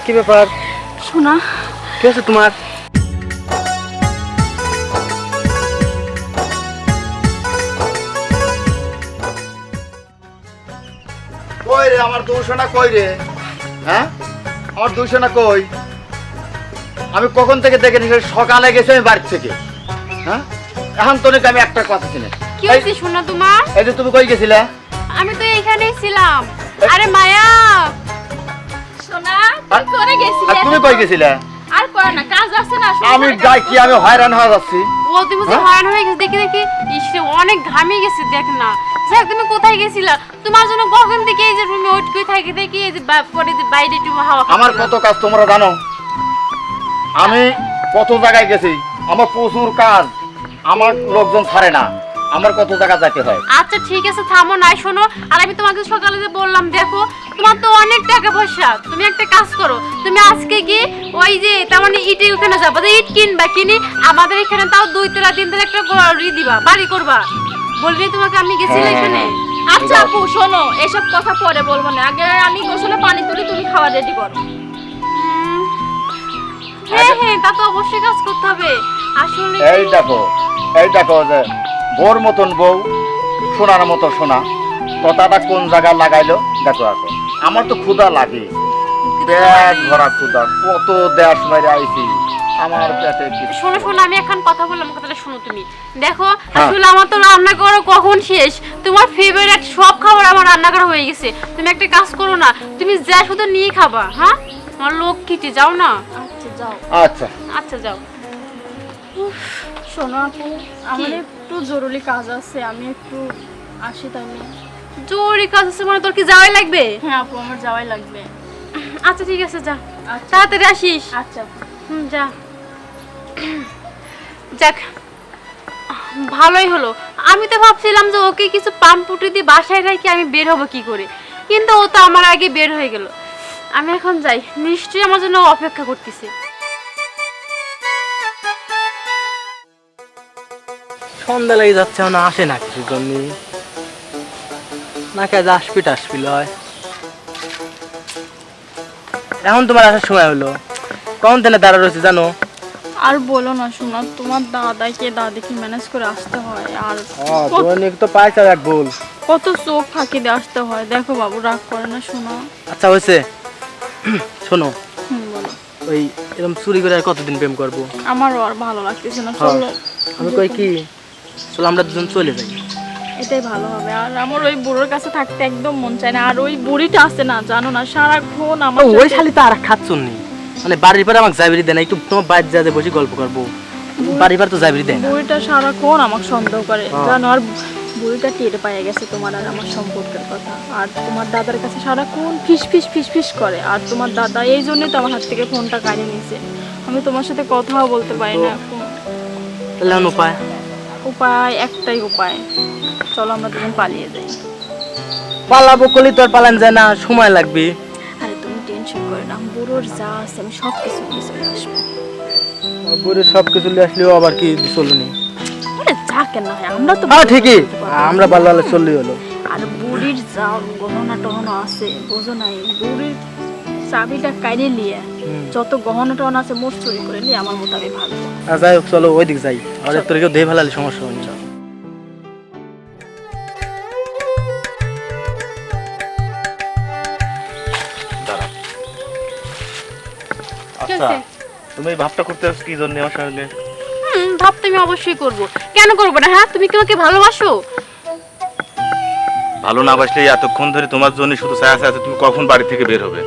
কি ব্যাপার? শোনা, কি আছে তোমার? কই রে আমার 200 না কই রে? হ্যাঁ আমার 200 না কই? আমি কখন থেকে দেখে নিছি সকালে গেছি আমি বাড়ি থেকে। হ্যাঁ এখন তো আমি একটা কথা শুনে। কি হইছে শোনা তোমার? এই যে তুমি কই গেছিলে? আমি তো এখানেই ছিলাম। আরে মায়া শোনা, আর- তুই কোনে গেছিলি? আর তুমি কই গেছিলে? আর কর না, কাজ আছে না। আমি যাই কি আমি হয়রান হয়ে যাচ্ছি। ও তুমি যে হয়রান হয়ে গেছে দেখি দেখি, ইসরে অনেক ঘামিয়ে গেছে দেখ না। যাক তুমি কোথায় গেছিলা? তোমার জন্য কখন থেকে এই যে রুমে ওয়েট করে থাকি দেখি, এই যে পরে যে বাইরে একটু হাওয়া আমার কত কাজ তোমরা জানো? আমি কত জায়গায় গেছি, আমার প্রচুর কাজ, আমার লোকজন ছাড়ে না, আমার কত জায়গা যেতে হয়। আচ্ছা ঠিক আছে থামো না, শোনো। আর আমি তোমাকে সকালে যে বললাম, দেখো তোমার তো অনেক টাকা পয়সা, তুমি একটা কাজ করো, তুমি আজকে কি ওই যে তার মানে ইটের ওখানে যাবো, যে ইট কিনবা, কিনি আমাদের এখানে তাও 2 তলা 3 তলা একটা দিবা, বাড়ি করবা। বলবি তোমাকে আমি গেছিলাম এখানে। আচ্ছা আপু শোনো, এসব কথা পরে বলবো না, আগে আমি গোসলে পানি তুলি, তুমি খাওয়া রেডি করো। হ্যাঁ হ্যাঁ, তা তো অবশ্যই কাজ করতে হবে আসলে। এই দেখো যে বোর মতন বউ, সোনার মতো সোনা, কথাটা কোন জায়গা লাগাইলো দেখো। আছে আমার তো ক্ষুধা লাগে, পেট ভরা ক্ষুধা, কত দেশ মেরে আইছি, আমার পেটে কিছু। শোনো শোনো, আমি এখন কথা বললাম, কথাটা শোনো তুমি। দেখো হ্যাঁ। আসলে আমার তো রান্না করা কখন শেষ, তোমার ফেভারিট সব খাবার আমার রান্না করা হয়ে গেছে। তুমি একটা কাজ করো না, তুমি যা শুধু নিয়ে খাবা। হ্যাঁ আমার লক্ষ্মীটি, যাও না। আচ্ছা যাও। আচ্ছা আচ্ছা যাও। শোনো আপু, আমার একটু জরুরি কাজ আছে, আমি একটু আসি তাহলে। জরুরি কাজ আছে মানে তোর কি যাওয়াই লাগবে? হ্যাঁ আপু, আমার যাওয়াই লাগবে। আচ্ছা ঠিক আছে, যা আচ্ছা তাড়াতাড়ি আসিস। আচ্ছা। যা। যাক ভালোই হলো। আমি তো ভাবছিলাম যে ওকে কিছু পাম্পুটি দিয়ে বাসায় রেখে আমি বের হবো কি করে, কিন্তু ও তো আমার আগে বের হয়ে গেল। আমি এখন যাই, নিশ্চয়ই আমার জন্য অপেক্ষা করতেছে। সন্ধ্যা লেগে যাচ্ছে, না আসে না কিছু জন্য, না কাজ আসবি টাসবি লয়। এখন তোমার আসার সময় হলো, কখন থেকে দাঁড়া রয়েছে জানো? আর বলো না শোনা, তোমার দাদিকে ম্যানেজ করে আসতে হয়, আর দৈনিক তো পাইছে এক বল। কত চোখ ফাঁকি দিয়ে আসতে হয়। দেখো বাবু রাগ করে না শোনা। আচ্ছা হয়েছে, শোনো বলো। ওই এরকম চুরি করে আর কতদিন প্রেম করবো? আমারও আর ভালো লাগতেছে না, হ্যাঁ। চলো। আমি কই কি, চলো আমরা দুজন চলে যাই। এটাই ভালো হবে। আর আমার ওই বুড়োর কাছে থাকতে একদম মন চায় না। আর ওই বুড়িটা আছে না, জানো না, সারাক্ষণ আমার ওই সাথে- শালি তো আর খাচ্ছুন নি, মানে বাড়ির পরে আমাকে যাবিরি দেয় না, একটু তোমার বাইরে যা বসে গল্প করবো, বাড়ির পর তো যাবিরি দেয় না। বুড়িটা সারাক্ষণ আমাকে সন্দেহ করে, হ্যাঁ। জানো। আর বুড়িটা টের পাইয়া গেছে তোমার আর আমার সম্পর্কের কথা। আর তোমার দাদার কাছে সারাক্ষণ ফিস ফিস ফিস ফিস করে। আর তোমার দাদা এই জন্যই তো আমার হাত থেকে ফোনটা কাড়ে নিয়েছে। আমি তোমার সাথে কথাও বলতে পারি না এখন। তাহলে এখন উপায়? উপায় একটাই উপায়, চলো আমরা দুজন পালিয়ে যাই। পালাবো কলি তো আর পালান যায় না, সময় লাগবে। আরে তুমি টেনশন করে না, বুড়োর যা আছে আমি সব কিছু নিয়ে চলে আসবো। বুড়ি সব কিছু নিয়ে আসলেও আবার কি চলুনি? আরে যা কেন হয়, আমরা তো হ্যাঁ ঠিকই, আমরা ভালো ভালো চললেই হলো। আর বুড়ির যা গহনা টহনা আছে বোঝো নাই, বুড়ির চাবিটা কাইরে নিয়ে যত গহনা টহনা আছে মোট চুরি করে নিয়ে আমার মোতাবেক ভালো। আর যাই হোক চলো ওই দিক যাই, আর তোর কেউ দেহে ফেলালে সমস্যা হয়নি। কি হয়েছে? তুমি এই ভাবটা করতে কি জন্য আমার সঙ্গে? ভাবতে আমি অবশ্যই করব, কেন করব না? হ্যাঁ তুমি কি আমাকে ভালোবাসো? ভালো না বাসলে এতক্ষণ ধরে তোমার জন্য শুধু ছায়া ছায়া আছে, তুমি কখন বাড়ি থেকে বের হবে?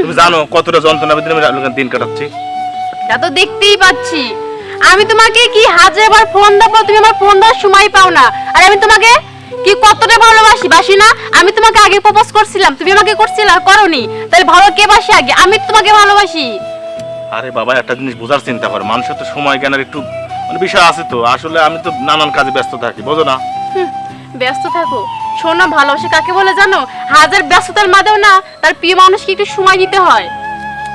তুমি জানো কতটা যন্ত্রণা বেদনা আমি দিন কাটাচ্ছি? তা তো দেখতেই পাচ্ছি। আমি তোমাকে কি হাজারবার ফোন দেবো, তুমি আমার ফোন দেওয়ার সময় পাও না। আর আমি তোমাকে কি কতটা ভালোবাসি, বাসি না? আমি তোমাকে আগে প্রপোজ করছিলাম, তুমি আমাকে করছিলা, করনি? তাহলে ভালো কে বাসি আগে? আমি তোমাকে ভালোবাসি। আরে বাবা, একটা জিনিস বোঝার চিন্তা কর, মানুষের তো সময় জ্ঞানের একটু মানে বিষয় আছে তো। আসলে আমি তো নানান কাজে ব্যস্ত থাকি, বোঝো না? ব্যস্ত থাকো, শোনো ভালোবাসা কাকে বলে জানো? হাজার ব্যস্ততার মাঝেও না তার প্রিয় মানুষকে একটু সময় দিতে হয়।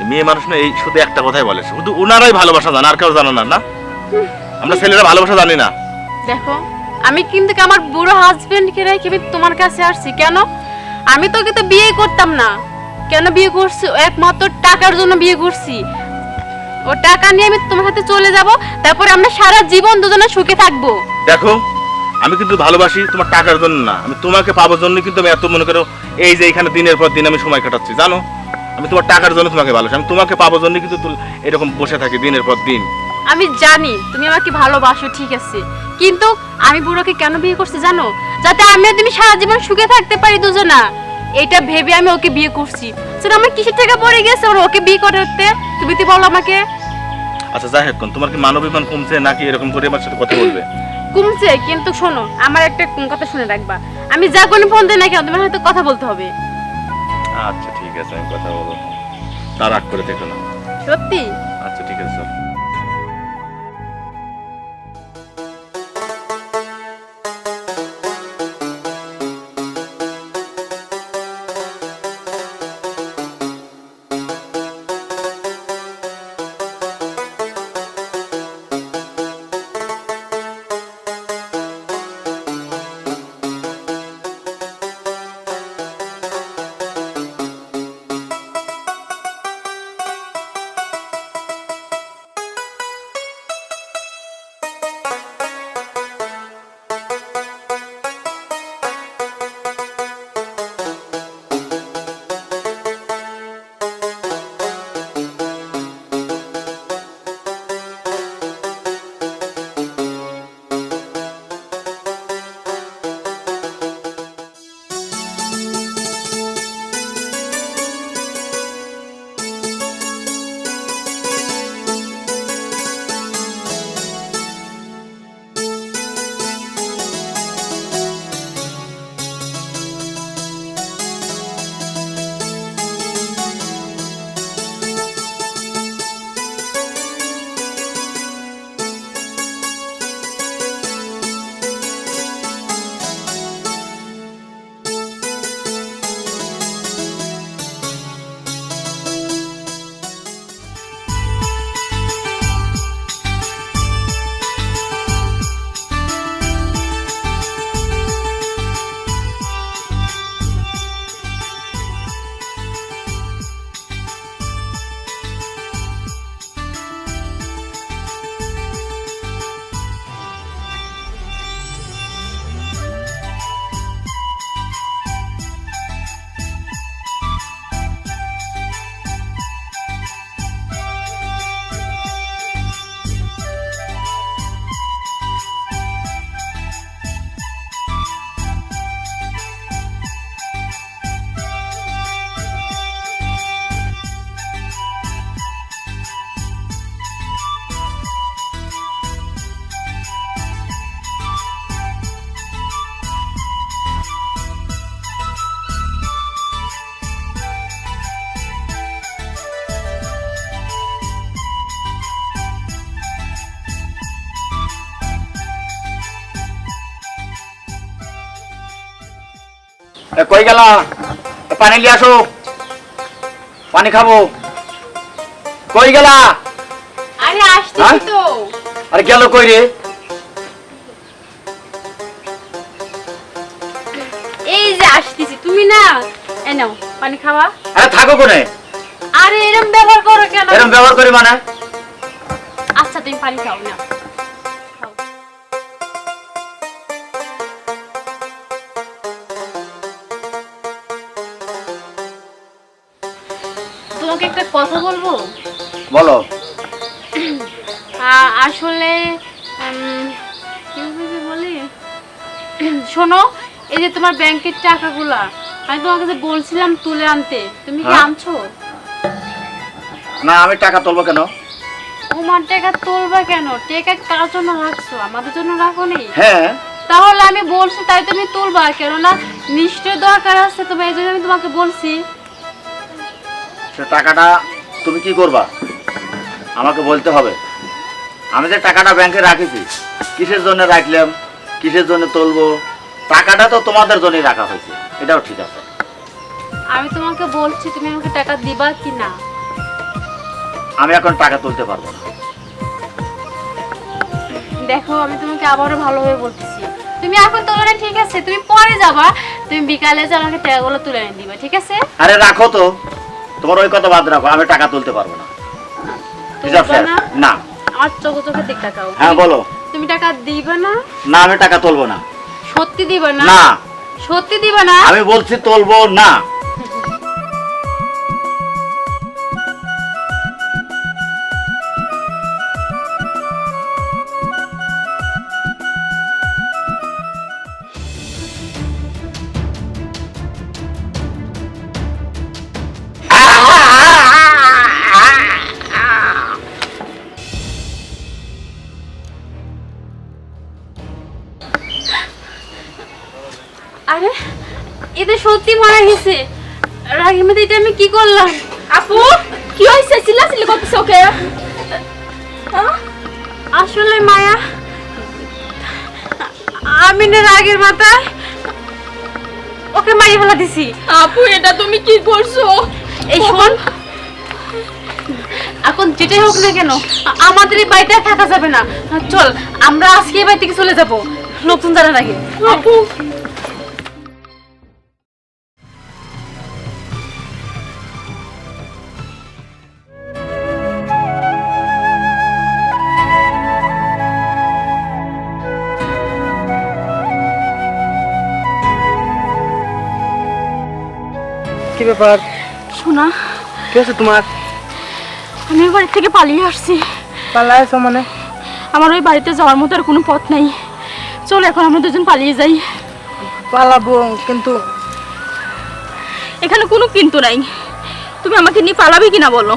মেয়ে মানুষ না এই শুধু একটা কথাই বলে, শুধু ওনারাই ভালোবাসা জানে, আর কেউ জানে না। না আমরা ছেলেরা ভালোবাসা জানি না। দেখো আমি কিন্তু আমার বুড়ো হাজবেন্ডকে রেখে আমি তোমার কাছে আসছি। কেন? আমি তোকে তো বিয়ে করতাম না, কেন বিয়ে করছি? একমাত্র টাকার জন্য বিয়ে করছি। ও টাকা নিয়ে আমি তোমার সাথে চলে যাব, তারপরে আমরা সারা জীবন দুজনে সুখে থাকবো। দেখো আমি কিন্তু ভালোবাসি তোমার টাকার জন্য না, আমি তোমাকে পাবার জন্য কিন্তু আমি এত মনে করো এই যে এখানে দিনের পর দিন আমি সময় কাটাচ্ছি, জানো? আমি তোমার টাকার জন্য তোমাকে ভালোবাসি, আমি তোমাকে পাবার জন্য কিন্তু এরকম বসে থাকি দিনের পর দিন। আমি জানি তুমি আমাকে ভালোবাসো, ঠিক আছে, কিন্তু আমি বুড়োকে কেন বিয়ে করছি জানো? যাতে আমি আর তুমি সারা জীবন সুখে থাকতে পারি দুজনা। এটা ভেবে আমি ওকে বিয়ে করছি। সেটা আমার কিসের টাকা পড়ে গেছে ওকে বিয়ে করতে? তুমি তো বলো আমাকে। আচ্ছা যাই হোক, তোমার কি মানবিমান কমছে নাকি এরকম করে আমার সাথে কথা বলবে? কমছে, কিন্তু শোনো আমার একটা কথা শুনে রাখবা, আমি যা কোনো ফোন দিই না কেন তোমার সাথে কথা বলতে হবে। আচ্ছা ঠিক আছে, আমি কথা বলবো, তার রাগ করে দেখো না। সত্যি? আচ্ছা ঠিক আছে, চল। কই গেলা? পানি নিয়ে আসো, পানি খাবো। কই গেলা? আরে আসছি তো। আরে গেল কই রে? এই যে আসতেছি, তুমি না এই নাও পানি খাওয়া। আরে থাকো কোনে? আরে এরকম ব্যবহার করো কেন? এরকম ব্যবহার করি মানে? আচ্ছা তুমি পানি খাও না। খাও। তোমাকে একটা কথা বলবো? বলো। আসলে কিভাবে যে বলি, শোনো, এই যে তোমার ব্যাংকের টাকাগুলা আমি তোমাকে যে বলছিলাম তুলে আনতে, তুমি কি হ্যাঁ। আনছো? না, আমি টাকা তুলবো কেন? তোমার টাকা তুলবা কেন? টাকা কার জন্য রাখছো? আমাদের জন্য রাখো নি? হ্যাঁ। তাহলে আমি বলছি তাই তুমি তুলবা কেন? না নিশ্চয় দরকার আছে, তুমি এই জন্য আমি তোমাকে বলছি। সে টাকাটা তুমি কি করবা আমাকে বলতে হবে। আমি যে টাকাটা ব্যাংকে রাখেছি, কিসের জন্য রাখলাম, কিসের জন্য তুলবো, টাকাটা তো তোমাদের জন্যই রাখা হয়েছে, এটাও ঠিক আছে। আমি তোমাকে বলছি তুমি আমাকে টাকা দিবা কি না? আমি এখন টাকা তুলতে পারবো না। দেখো আমি তোমাকে আবারও ভালোভাবে বলতেছি, তুমি এখন তোলো না, ঠিক আছে, তুমি পরে যাবা, তুমি বিকালে এসে আমাকে টাকাগুলো তুলে এনে দিবা, ঠিক আছে? আরে রাখো তো, তোমার ওই কথা বাদ রাখো, আমি টাকা তুলতে পারবো না। হিসাব তুলবা শেষ। না? না। আমার চোখে চোখে দিক তাকাও। হ্যাঁ বলো। তুমি টাকা দিবা না? না, আমি টাকা তুলবো না। সত্যি দিবা না? না। সত্যি দিবা না? আমি বলছি তুলবো না। আরে এটা সত্যি মারা গেছে। রাগের মধ্যে এটা আমি কি করলাম? আপু কি হয়েছে? চিল্লাচিল্লি করতেছ ওকে? আসলে মায়া, আমি না রাগের মাথায় ওকে মারি ফেলা দিছি। আপু এটা তুমি কি করছো? এই শোন, এখন যেটাই হোক না কেন আমাদের এই বাড়িতে আর থাকা যাবে না। চল আমরা আজকে এই বাড়ি থেকে চলে যাব, লোকজন জানার আগে। আপু কি ব্যাপার? শোনা, কি আছে তোমার? আমি ওই বাড়ি থেকে পালিয়ে আসছি। পালাইছো মানে? আমার ওই বাড়িতে যাওয়ার মতো আর কোনো পথ নাই। চল এখন আমরা দুজন পালিয়ে যাই। পালাবো কিন্তু এখানে কোনো কিন্তু নাই। তুমি আমাকে নিয়ে পালাবে কিনা বলো?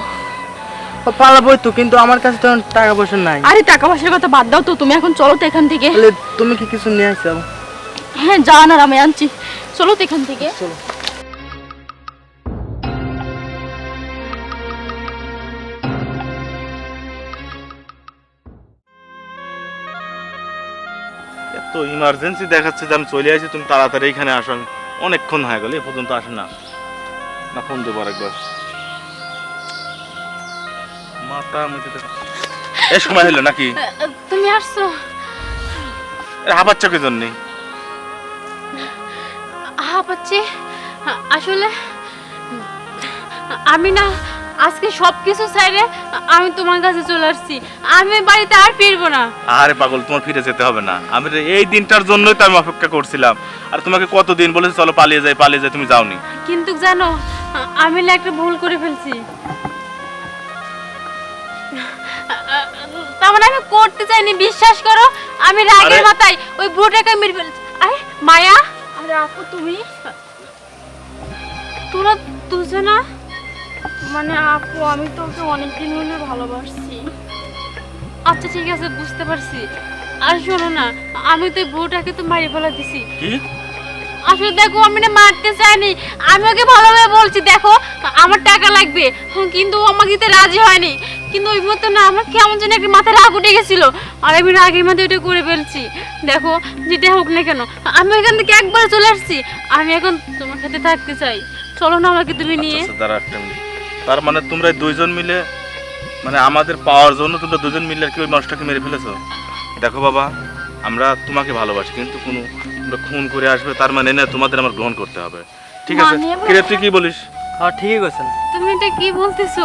পালাবোই তো, কিন্তু আমার কাছে তো টাকা পয়সা নাই। আরে টাকা পয়সার কথা বাদ দাও তো, তুমি এখন চলো তো এখান থেকে। তাহলে তুমি কি কিছু নিয়ে আসছো? হ্যাঁ জান, আর আমি আনছি। চলো তো এখান থেকে। চলো। এত ইমার্জেন্সি দেখাচ্ছে যে আমি চলে আসি, তুমি তাড়াতাড়ি এখানে আসো। আমি অনেকক্ষণ হয়ে গেল, এ পর্যন্ত আসে না। না ফোন দেবো আরেকবার। মাথা মুখে এ সময় হলো নাকি? তুমি আসছো? হাবাচ্ছ কি জন্যে? পাচ্ছি আসলে আমি না আজকে সবকিছু ছাইরে আমি তোমার কাছে চলে আসছি। আমি বাড়িতে আর ফিরবো না। আরে পাগল, তোমার ফিরে যেতে হবে না। আমি এই দিনটার জন্যই তো আমি অপেক্ষা করছিলাম। আর তোমাকে কতদিন বলেছি চলো পালিয়ে যাই পালিয়ে যাই, তুমি যাওনি। কিন্তু জানো, আমি না একটা ভুল করে ফেলছি। তার মানে আমি করতে চাইনি, বিশ্বাস করো। আমি রাগের আরে- মাথায় ওই বুড়োটাকে মেরে ফেলছি। আরে মায়া, আরে আপু তুমি, তোরা দুজনা? মানে আপু আমি তো ওকে অনেকদিন হলে ভালোবাসছি। আচ্ছা ঠিক আছে, বুঝতে পারছি। আর শোনো না, আমি তো বউটাকে তো মারি ফেলা দিছি। কি? আসলে দেখো, আমি না মারতে চাইনি, আমি ওকে ভালোভাবে বলছি দেখো আমার টাকা লাগবে, কিন্তু ও আমাকে দিতে রাজি হয়নি। কিন্তু ওই মতো না, আমার কেমন যেন একটা মাথায় রাগ উঠে গেছিল, আর আমি রাগের মাথায় ওটা করে ফেলছি। দেখো যেটা হোক না কেন, আমি এখান থেকে একবার চলে আসছি। আমি এখন তোমার সাথে থাকতে চাই, চলো না আমাকে তুমি নিয়ে। আচ্ছা, দাঁড়া একটা মিনিট। তার মানে তোমরা এই দুইজন মিলে, মানে আমাদের পাওয়ার জন্য তোমরা দুজন মিলে আর কি ওই মানুষটাকে মেরে ফেলেছো? দেখো বাবা, আমরা তোমাকে ভালোবাসি, কিন্তু কোনো তোমরা খুন করে আসবে তার মানে না তোমাদের আমার গ্রহণ করতে হবে। ঠিক আছে? মানে কিরে তুই কি বলিস? হ্যাঁ ঠিকই কইছেন। তুমি এটা কি বলতেছো?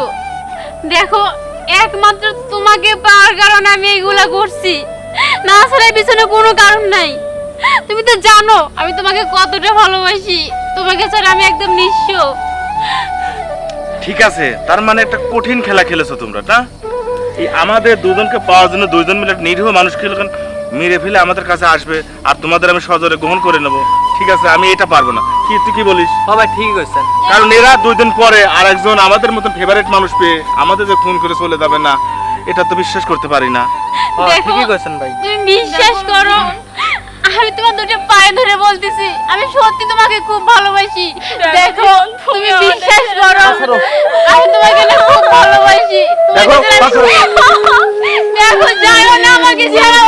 দেখো, একমাত্র তোমাকে পাওয়ার কারণে আমি এইগুলা করছি, না আসলে পিছনে কোনো কারণ নাই। তুমি তো জানো আমি তোমাকে কতটা ভালোবাসি, তোমাকে ছাড়া আমি একদম নিঃস্ব। ঠিক আছে, তার মানে একটা কঠিন খেলা খেলেছো তোমরা, না? এই আমাদের দুজনকে পাওয়ার জন্য দুইজন মিলে একটা নিরীহ মানুষকে মেরে ফেলে আমাদের কাছে আসবে, আর তোমাদের আমি সজরে গ্রহণ করে নেব। ঠিক আছে, আমি এটা পারবো না। কি তুই কি বলিস? সবাই ঠিকই কইছেন। কারণ এরা 2 দিন পরে আর একজন আমাদের মতন ফেভারিট মানুষ পেয়ে আমাদের যে খুন করে চলে যাবে না, এটা তো বিশ্বাস করতে পারি না। হ্যাঁ দেখো, ঠিকই কইছেন ভাই। তুমি বিশ্বাস করো, আমি তোমার দুটো পায়ে ধরে বলতেছি, আমি সত্যি তোমাকে খুব ভালোবাসি। দেখো তুমি বিশ্বাস করো, আমি তোমাকে না খুব ভালোবাসি। দেখো, দেখো যাও না আমাকে ছাড়া